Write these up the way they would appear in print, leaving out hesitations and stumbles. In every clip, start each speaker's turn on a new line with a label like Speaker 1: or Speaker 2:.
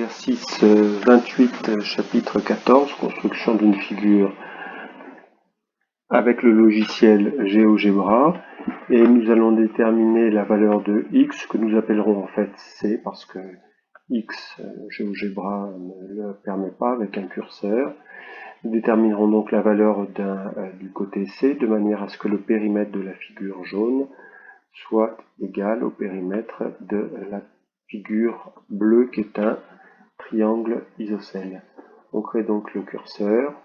Speaker 1: Exercice 28, chapitre 14, construction d'une figure avec le logiciel GeoGebra. Et nous allons déterminer la valeur de x, que nous appellerons en fait c, parce que x, GeoGebra ne le permet pas avec un curseur. Nous déterminerons donc la valeur du côté c, de manière à ce que le périmètre de la figure jaune soit égal au périmètre de la figure bleue qui est un triangle isocèle. On crée donc le curseur,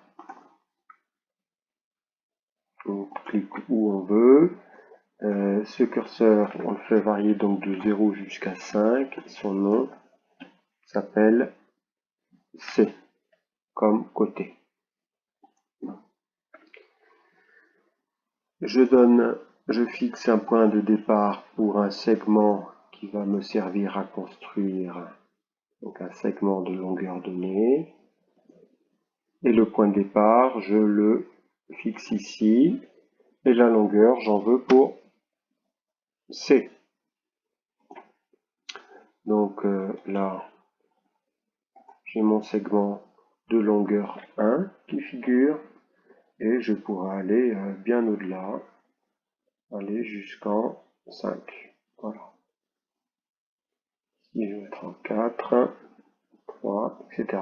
Speaker 1: on clique où on veut. Ce curseur, on le fait varier donc de 0 jusqu'à 5. Son nom s'appelle C, comme côté. Je fixe un point de départ pour un segment qui va me servir à construire donc un segment de longueur donnée. Et le point de départ, je le fixe ici. Et la longueur, j'en veux pour C. Donc là, j'ai mon segment de longueur 1 qui figure. Et je pourrais aller bien au-delà, aller jusqu'en 5. Voilà. Ici, je vais mettre en 4, 3, etc.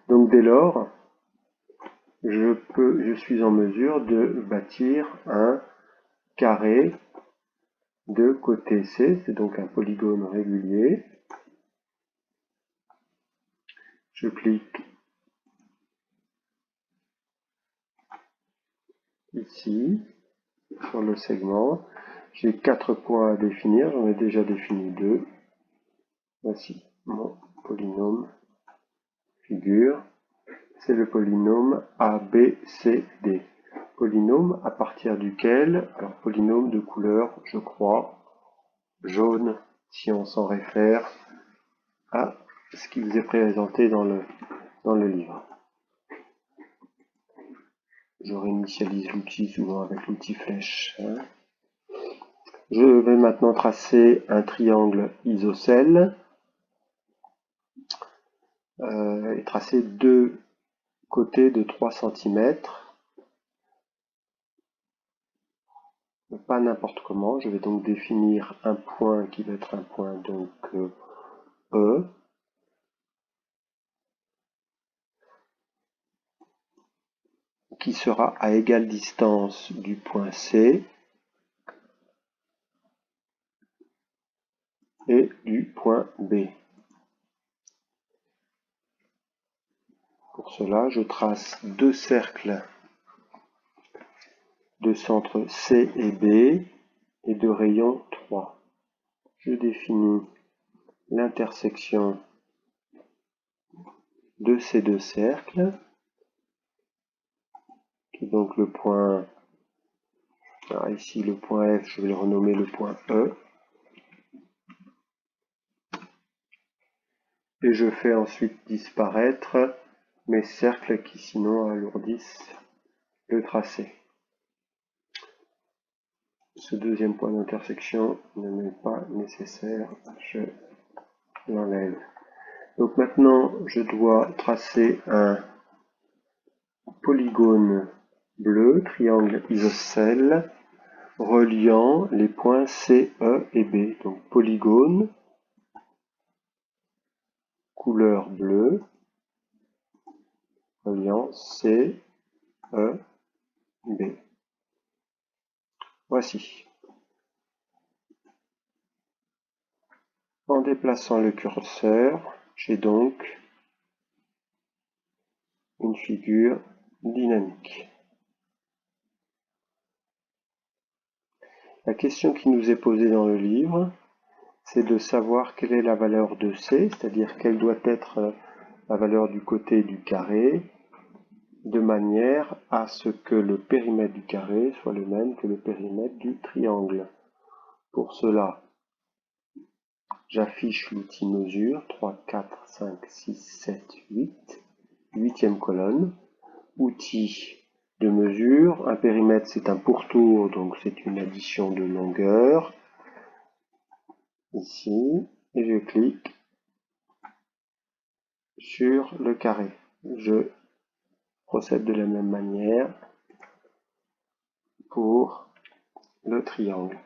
Speaker 1: Donc dès lors, je suis en mesure de bâtir un carré de côté C, c'est donc un polygone régulier. Je clique ici sur le segment. J'ai 4 points à définir, j'en ai déjà défini 2. Voici mon polynôme figure. C'est le polynôme ABCD. Polynôme à partir duquel, alors polynôme de couleur, je crois, jaune, si on s'en réfère à ce qui vous est présenté dans le livre. Je réinitialise l'outil souvent avec l'outil flèche. Je vais maintenant tracer un triangle isocèle et tracer deux côtés de 3 cm. Pas n'importe comment, je vais donc définir un point qui va être un point donc E. Qui sera à égale distance du point C et du point B. Pour cela, je trace deux cercles de centre C et B et de rayon 3. Je définis l'intersection de ces deux cercles, qui est donc le point, alors ici le point F, je vais le renommer le point E. Et je fais ensuite disparaître mes cercles qui sinon alourdissent le tracé. Ce deuxième point d'intersection ne m'est pas nécessaire, je l'enlève. Donc maintenant, je dois tracer un polygone bleu, triangle isocèle, reliant les points C, E et B. Donc polygone, couleur bleue, reliant C, E, B. Voici. En déplaçant le curseur, j'ai donc une figure dynamique. La question qui nous est posée dans le livre, c'est de savoir quelle est la valeur de C, c'est-à-dire quelle doit être la valeur du côté du carré, de manière à ce que le périmètre du carré soit le même que le périmètre du triangle. Pour cela, j'affiche l'outil mesure, 3, 4, 5, 6, 7, 8, 8e colonne, outil de mesure, un périmètre c'est un pourtour, donc c'est une addition de longueur, ici, et je clique sur le carré. Je procède de la même manière pour le triangle.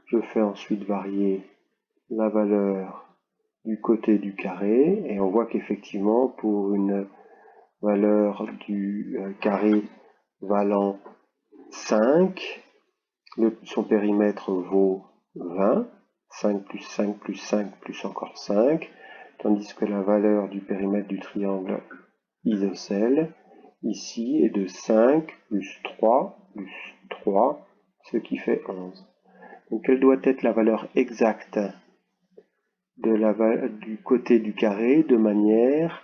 Speaker 1: Je fais ensuite varier la valeur du côté du carré et on voit qu'effectivement pour une valeur du carré valant 5, son périmètre vaut 20, 5 plus 5 plus 5 plus encore 5, tandis que la valeur du périmètre du triangle isocèle ici est de 5 plus 3 plus 3, ce qui fait 11. Donc quelle doit être la valeur exacte du côté du carré de manière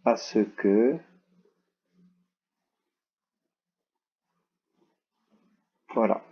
Speaker 1: à ce que voilà,